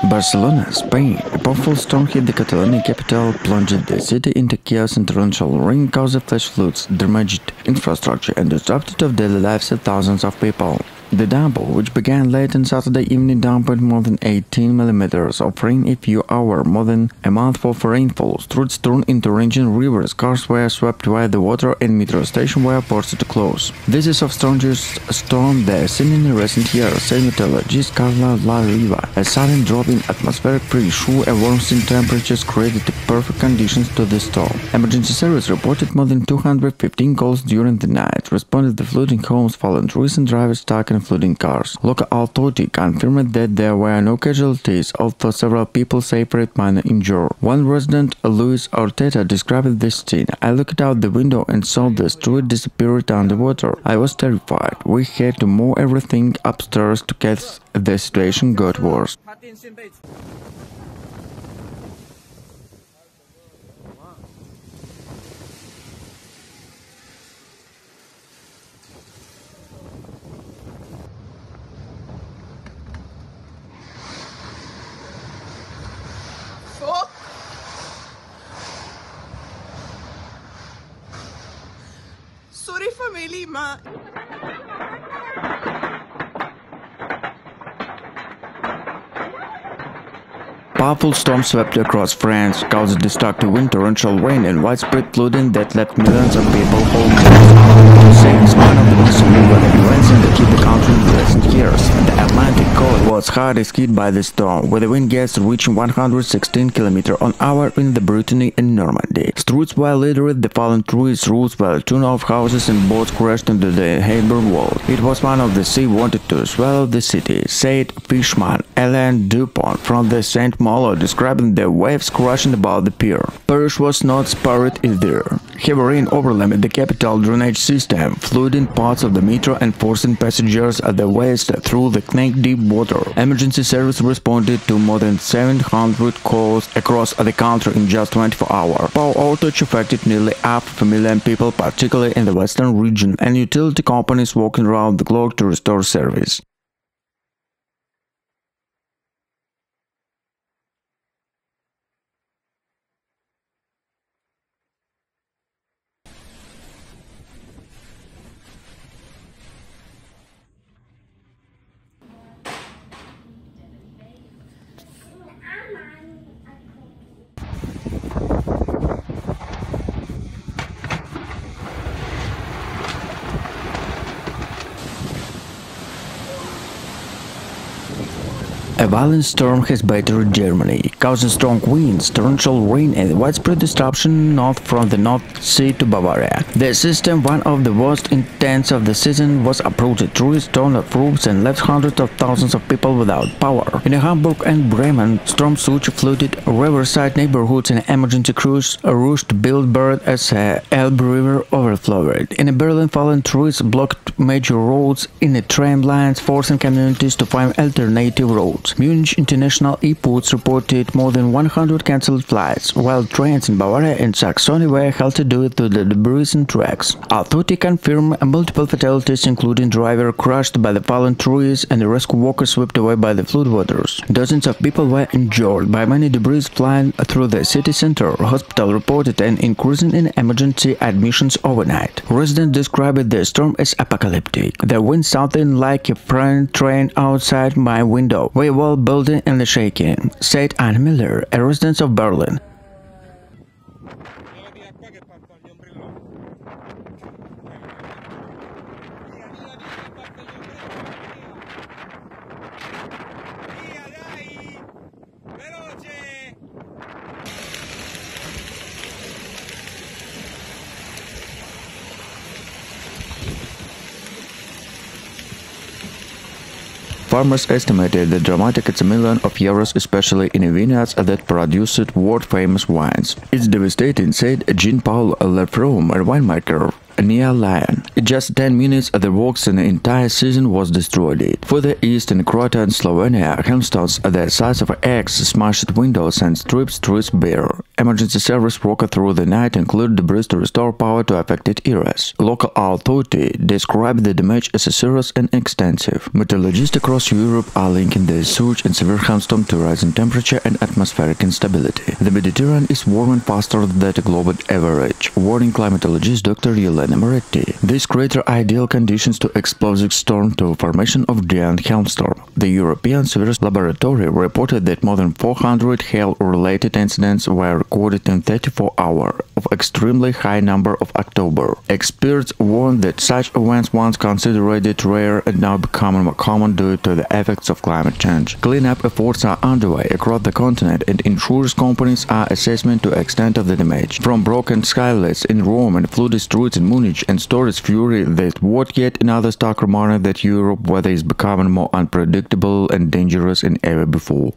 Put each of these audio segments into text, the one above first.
Barcelona, Spain. A powerful storm hit the Catalonian capital, plunged the city into chaos and torrential rain caused flash floods, damaged infrastructure and disrupted of daily lives of thousands of people. The downpour, which began late on Saturday evening, dumped more than 18 millimeters of rain a few hours, more than a month of rainfall. Streets turned into raging rivers, cars were swept by the water, and metro stations were forced to close. This is the strongest storm they have seen in recent years, said meteorologist Carla La Riva. A sudden drop in atmospheric pressure and warming temperatures created the perfect conditions to the storm. Emergency service reported more than 215 calls during the night, responded to flooding homes, fallen trees, and drivers stuck in flooding cars. Local authority confirmed that there were no casualties, although several people suffered minor injury. One resident, Luis Orteta, described this scene. "I looked out the window and saw the street disappeared underwater. I was terrified. We had to move everything upstairs to get the situation got worse." Sorry family, ma. Powerful storm swept across France, caused destructive wind, torrential rain, and widespread flooding that left millions of people homeless. It's one of the most severe weather events in the country in recent years. The Atlantic coast was hardest hit by the storm, with the wind gusts reaching 116 km/h in the Brittany and Normandy. Streets were littered, the fallen trees, roofs were torn off, houses and boats crashed into the harbour wall. It was one of the sea wanted to swallow the city, said fisherman Alain Dupont from the Saint Malo, describing the waves crashing about the pier. Paris was not spared either. Heavy rain overwhelmed the capital drainage system, flooding parts of the metro and forcing passengers at the west through the neck-deep water. Emergency service responded to more than 700 calls across the country in just 24 hours. Power outage affected nearly 500,000 people, particularly in the western region, and utility companies working around the clock to restore service. A violent storm has battered Germany, causing strong winds, torrential rain, and widespread disruption north from the North Sea to Bavaria. The system, one of the worst intense of the season, was uprooted, trees torn off roofs, and left hundreds of thousands of people without power. In Hamburg and Bremen, storm surge flooded riverside neighborhoods, and emergency crews rushed to build bird as the Elbe River overflowed. In Berlin, fallen trees blocked major roads in the tram lines, forcing communities to find alternative roads. Munich International Airports reported more than 100 cancelled flights, while trains in Bavaria and Saxony were halted due to the debris in tracks. Authorities confirmed multiple fatalities, including driver crushed by the fallen trees and the rescue workers swept away by the floodwaters. Dozens of people were injured by many debris flying through the city center. Hospital reported an increase in emergency admissions overnight. Residents described the storm as apocalyptic. The wind sounded like a freight train outside my window. We were building in the shaking, said Anne Miller, a resident of Berlin. Farmers estimated the dramatic at $1 million euros, especially in vineyards that produced world-famous wines. It's devastating, said Jean-Paul Lefroy, a winemaker near Lyon. In just 10 minutes, the works in the entire season was destroyed. Further east in Croatia and Slovenia, hailstones the size of eggs smashed windows and stripped streets bare. Emergency service worked through the night and cleared debris to restore power to affected areas. Local authority described the damage as serious and extensive. Meteorologists across Europe are linking the surge in severe hailstorm to rising temperature and atmospheric instability. The Mediterranean is warming faster than the global average, warning climatologist Dr. Elena Moretti. This creates ideal conditions to explosive storm to formation of giant hailstorm. The European Severe Laboratory reported that more than 400 hail-related incidents were recorded in 34 hours, of extremely high number of October. Experts warn that such events once considered rare and now becoming more common due to the effects of climate change. Cleanup efforts are underway across the continent, and insurance companies are assessing the extent of the damage. From broken skylets in Rome and flooded streets in Munich and storage fury that what yet another stark reminder that Europe weather is becoming more unpredictable and dangerous than ever before.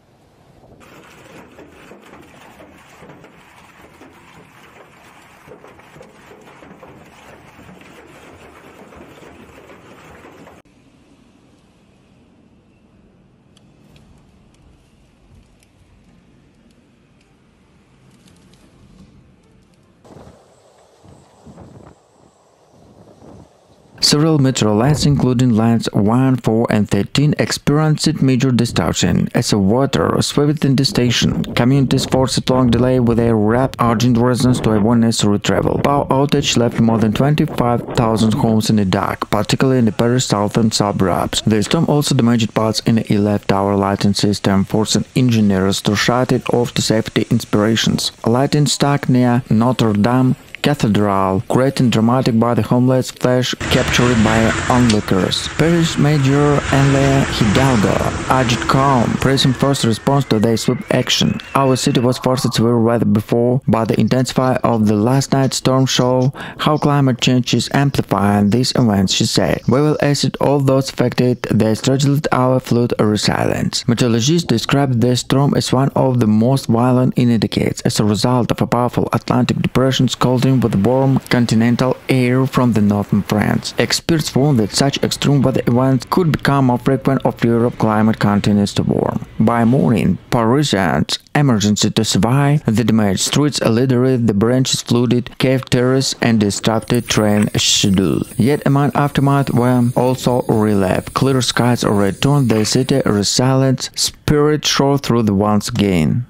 Several meteorologists, including lines 1, 4, and 13, experienced major destruction as the water swept in the station. Communities forced long delay with their rapid urgent residents to avoid necessary travel. Power outage left more than 25,000 homes in the dark, particularly in the Paris southern suburbs. The storm also damaged parts in the Eiffel Tower lighting system, forcing engineers to shut it off to safety inspirations. Lighting stuck near Notre Dame Cathedral, creating dramatic by the homeless flash captured by onlookers. Paris Mayor Anne Hidalgo urged calm, praising first response to the swift action. Our city was forced severe weather before, but the intensity of the last night's storm show how climate change is amplifying these events, she said. We will assist all those affected. They struggled our flood resilience. Meteorologists described the storm as one of the most violent in decades as a result of a powerful Atlantic depression scalding with warm continental air from the northern France. Experts warn that such extreme weather events could become more frequent if Europe's climate continues to warm. By morning, Parisians emergency to survive the damaged streets, literally the branches flooded, cave terrace, and disrupted train schedule. Yet a month aftermath were also relief. Clear skies returned the city resilience spirit shone through the once again.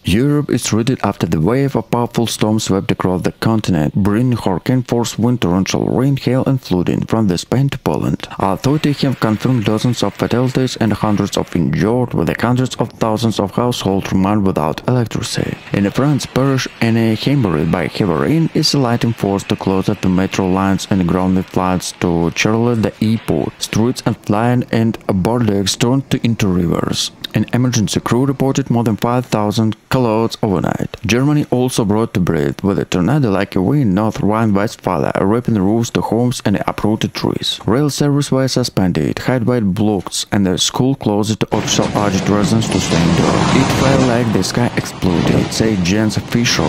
Europe is rooted after the wave of powerful storms swept across the continent, bringing hurricane-force wind, torrential rain, hail and flooding from Spain to Poland. Authorities have confirmed dozens of fatalities and hundreds of injured, with hundreds of thousands of households remain without electricity. In France, Paris and hampered by heavy rain is a lighting force to close up the metro lines and grounded flights to Charlotte, the airport. Streets and flying and Bordeaux turned into rivers. An emergency crew reported more than 5,000 clouds overnight. Germany also brought to breath with a tornado-like wind North Rhine-Westphalia, ripping roofs to homes and uprooted trees. Rail service was suspended, highway blocked, and the school closed to official urged residents to stay indoors. It felt like the sky exploded, said Jens Fischer,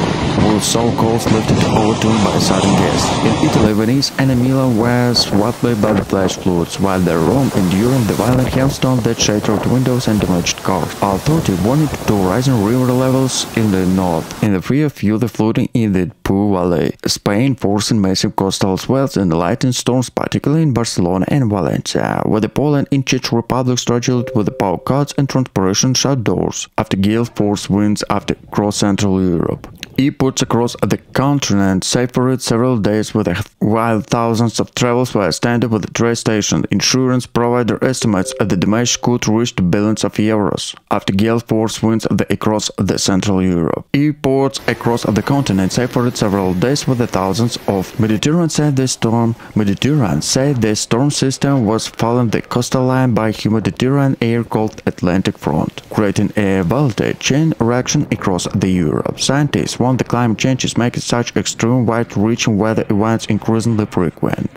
with so-called lifted to overturned by sudden gusts. In Italy, Venice and Milan were swept by the flash floods, while the Rome enduring the violent hailstorm that shattered windows and damaged cars. Authorities warned to rising river levels in the north, in the fear of further flooding in the Po Valley. Spain forcing massive coastal swells and lightning storms, particularly in Barcelona and Valencia, where the Poland and Czech Republic struggled with the power cuts and transportation shutdowns after gale force winds across Central Europe. Airports across the continent suffered several days while thousands of travelers were stranded with the train station. Insurance provider estimates the damage could reach billions of euros after gale force winds across Central Europe. Airports across the continent suffered several days with the thousands of Mediterranean said the storm system was following the coastal line by a Mediterranean air called Atlantic Front, creating a volatile chain reaction across Europe. Scientists warn the climate change is making such extreme wide-reaching weather events increasingly frequent.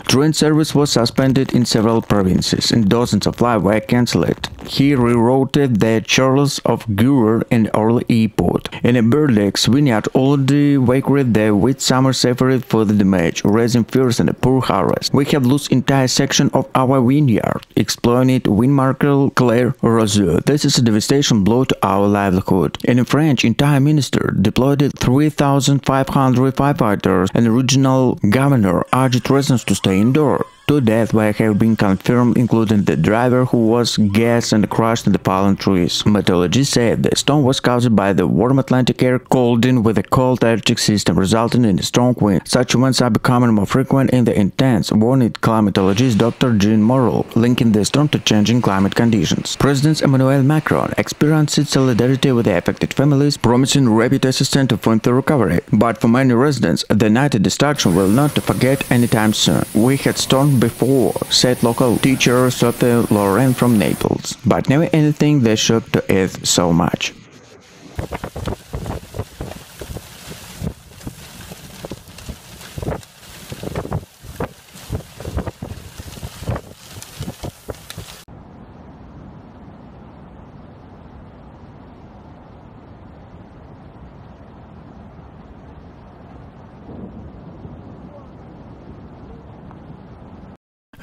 Train service was suspended in several provinces, and dozens of flights were cancelled. He rerouted the Charles of Gaulle and Orly Airport. In a Burlex vineyard already vacated, the wet summer suffered further damage, raising fears and a poor harvest. "We have lost entire section of our vineyard," explained Winmarker Claire Roseau. "This is a devastation blow to our livelihood." In French, entire minister deployed 3,500 firefighters, and the regional governor urged residents to stay indoors. 2 deaths have been confirmed, including the driver who was gassed and crushed in the fallen trees. Meteorologists said the storm was caused by the warm Atlantic air cooled in with a cold Arctic system, resulting in a strong wind. Such events are becoming more frequent in the intense, warned climatologist Dr. Jean Morel, linking the storm to changing climate conditions. President Emmanuel Macron experienced solidarity with the affected families, promising rapid assistance to fund the recovery. But for many residents, the night of destruction will not to forget anytime soon. "We had stormed before," said local teacher Sophie Laurent from Naples, "but never anything that shook the earth so much."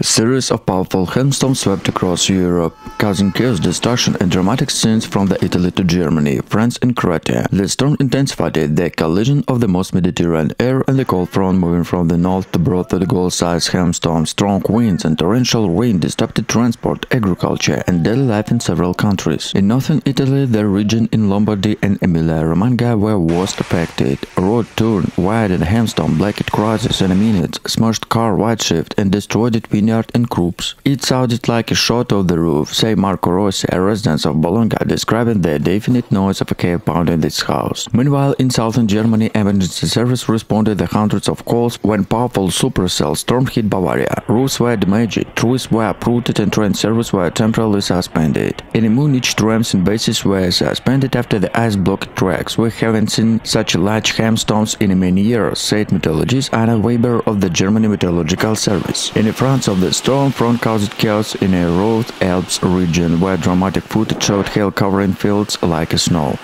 A series of powerful hailstorms swept across Europe, causing chaos, destruction, and dramatic scenes from Italy to Germany, France, and Croatia. The storm intensified the collision of the most Mediterranean air and the cold front moving from the north to brought the Gulf-sized hailstorms. Strong winds and torrential rain disrupted transport, agriculture, and daily life in several countries. In northern Italy, the region in Lombardy and Emilia-Romagna were worst affected. A road turned wide and a hailstorm blackened crosses in a minute, smashed car wide shift, and destroyed it vineyard and crops. "It sounded like a shot of the roof," say Marco Rossi, a resident of Bologna, describing the definite noise of a cave pounding its house. Meanwhile, in southern Germany, emergency service responded to hundreds of calls when powerful supercell storm hit Bavaria. Roofs were damaged, trees were uprooted, and train service were temporarily suspended. In Munich, trams and buses were suspended after the ice blocked tracks. "We haven't seen such large hailstorms in many years," said meteorologist Anna Weber of the German Meteorological Service. In France of the storm front caused chaos in a Rhode Alps region, where dramatic footage showed hail covering fields like snow.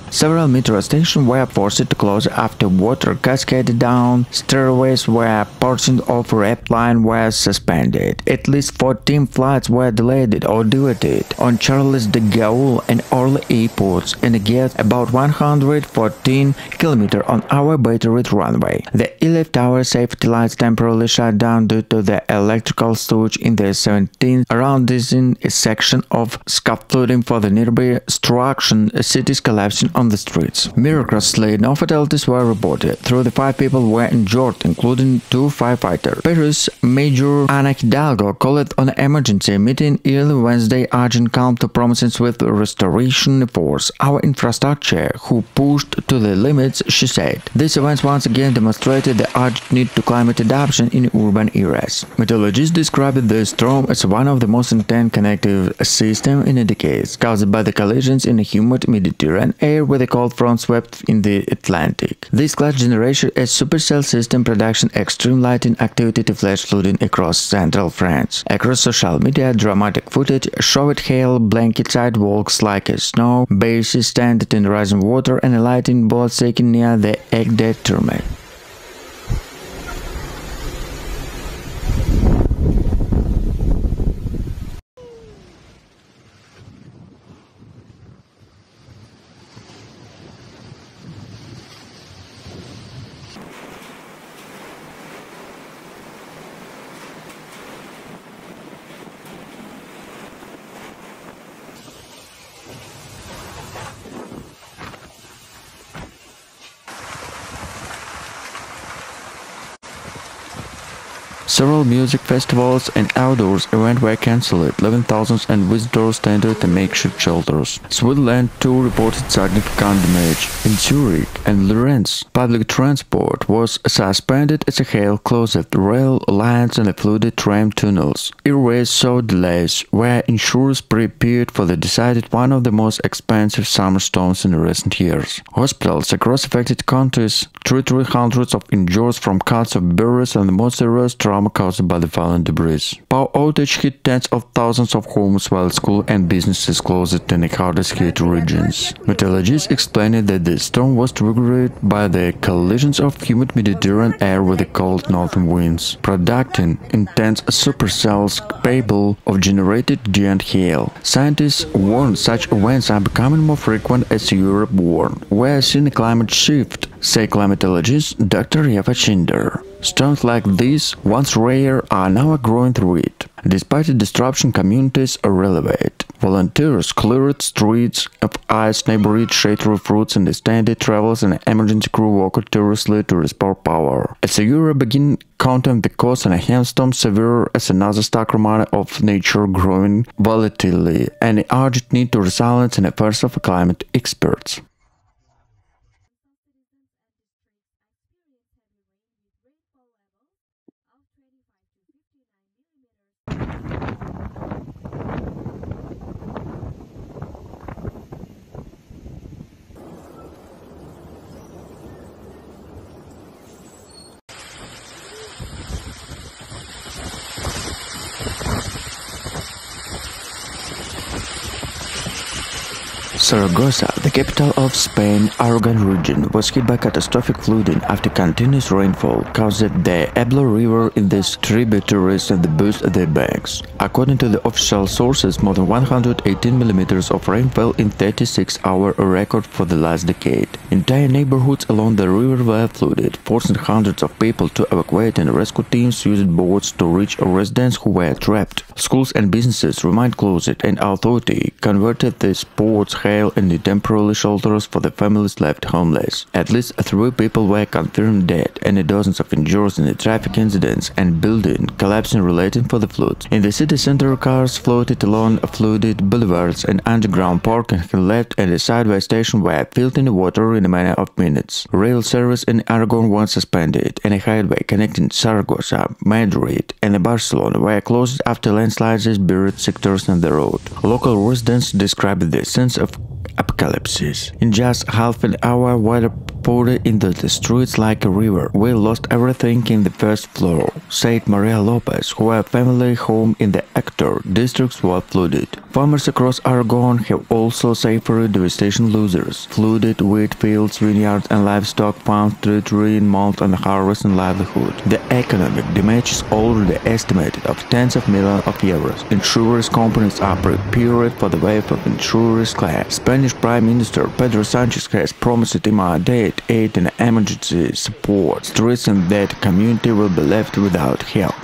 Several metro stations were forced to close after water cascaded down, stairways were portions of rail line were suspended. At least 14 flights were delayed or diverted on Charles de Gaulle and Orly airports, and again about 114 km on our battered runway. The 11 tower safety lights temporarily shut down due to the electrical surge in the 17th arrondissement, a section of scaffolding for the nearby structure. Cities collapsing on on the streets. Miraculously, no fatalities were reported. 35 people were injured, including 2 firefighters. Paris Major Ana Hidalgo called on an emergency meeting early Wednesday, urging calm to promises with restoration efforts. Our infrastructure, who pushed to the limits, she said. These events once again demonstrated the urgent need to climate adaptation in urban areas. Meteorologists described the storm as one of the most intense connective systems in decades, caused by the collisions in a humid Mediterranean air with a cold front swept in the Atlantic. This class generation is supercell system production extreme lighting activity to flash flooding across central France. Across social media, dramatic footage showed hail blanket sidewalks like a snow, bases standing in rising water and a lightning bolt sinking near the Egg terminal. Several music festivals and outdoors events were cancelled, leaving thousands of visitors stranded in makeshift shelters. Switzerland too reported significant damage. In Zurich and Lorentz, public transport was suspended as a hail closed rail lines and flooded tram tunnels. Airways saw delays, where insurers prepared for the decided one of the most expensive summer storms in recent years. Hospitals across affected countries treated hundreds of injured from cuts of barriers and the most serious trauma caused by the fallen debris. Power outage hit tens of thousands of homes while schools and businesses closed in the hardest hit regions. Meteorologists explained that the storm was triggered by the collisions of humid Mediterranean air with the cold northern winds, producing intense supercells capable of generating giant hail. Scientists warn such events are becoming more frequent as Europe warned. We are seeing a climate shift, say climatologist Dr. Eva Schinder. Storms like these, once rare, are now growing through it. Despite the disruption, communities are relevant. Volunteers cleared streets of ice, neighborhood shade through fruits, and extended travels, and an emergency crew worked tirelessly to restore power. As Europe began counting the cost and a hailstorm severe as another stark reminder of nature growing volatility and the urgent need to resilience in the affairs of climate experts. Saragossa, the capital of Spain, Aragon region, was hit by catastrophic flooding after continuous rainfall caused the Ebro River in these tributaries and burst their banks. According to the official sources, more than 118 millimeters of rain fell in 36 hours, a record for the last decade. Entire neighborhoods along the river were flooded, forcing hundreds of people to evacuate, and rescue teams used boats to reach residents who were trapped. Schools and businesses remained closed, and authorities converted the sports hail into temporary shelters for the families left homeless. At least 3 people were confirmed dead, and dozens of injured in the traffic incidents and building collapsing related to the floods. In the city center, cars floated along flooded boulevards, and underground parking left and the sideway station were filled in water in a matter of minutes. Rail service in Aragon was suspended, and a highway connecting Saragossa, Madrid, and Barcelona were closed after landslides buried sectors on the road. Local residents described the sense of apocalypse. In just half an hour, water poured into the streets like a river. We lost everything in the first floor, said Maria Lopez, whose family home in the Hector districts was flooded. Farmers across Aragon have also suffered devastation. Losers flooded wheat fields, vineyards, and livestock found territory in month and harvest and livelihood. The economic damage is already estimated of tens of millions of euros. Insurance companies are prepared for the wave of insurance claims. Spanish Prime Minister Pedro Sanchez has promised immediate aid and emergency support, stressing that community will be left without help.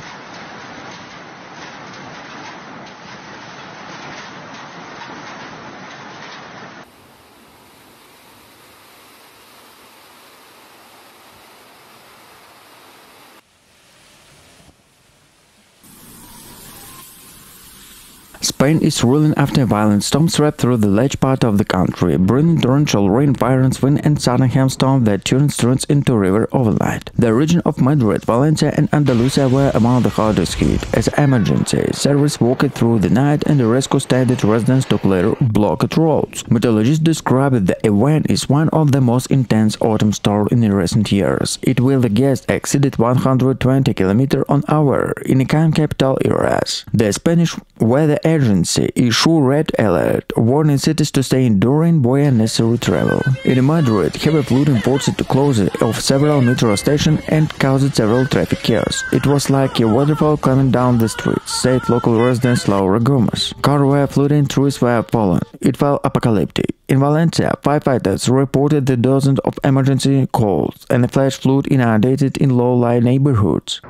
Spain is reeling after violent storms swept through the large part of the country, bringing torrential rain, violent wind and sudden hailstorms that turned streets into river overnight. The region of Madrid, Valencia and Andalusia were among the hardest hit, as emergency service walked through the night and the rescue-stranded residents took later blocked roads. Meteorologists described the event as one of the most intense autumn storms in recent years. It will the guest exceeded 120 km/h in the capital areas. The Spanish weather agency issued red alert, warning cities to stay indoors where necessary travel. In Madrid, heavy flooding forced the closure of several metro stations and caused several traffic chaos. It was like a waterfall coming down the streets, said local resident Laura Gomez. Cars were flooding, trees were fallen. It felt apocalyptic. In Valencia, firefighters reported the dozens of emergency calls and a flash flood inundated in low-lying neighborhoods.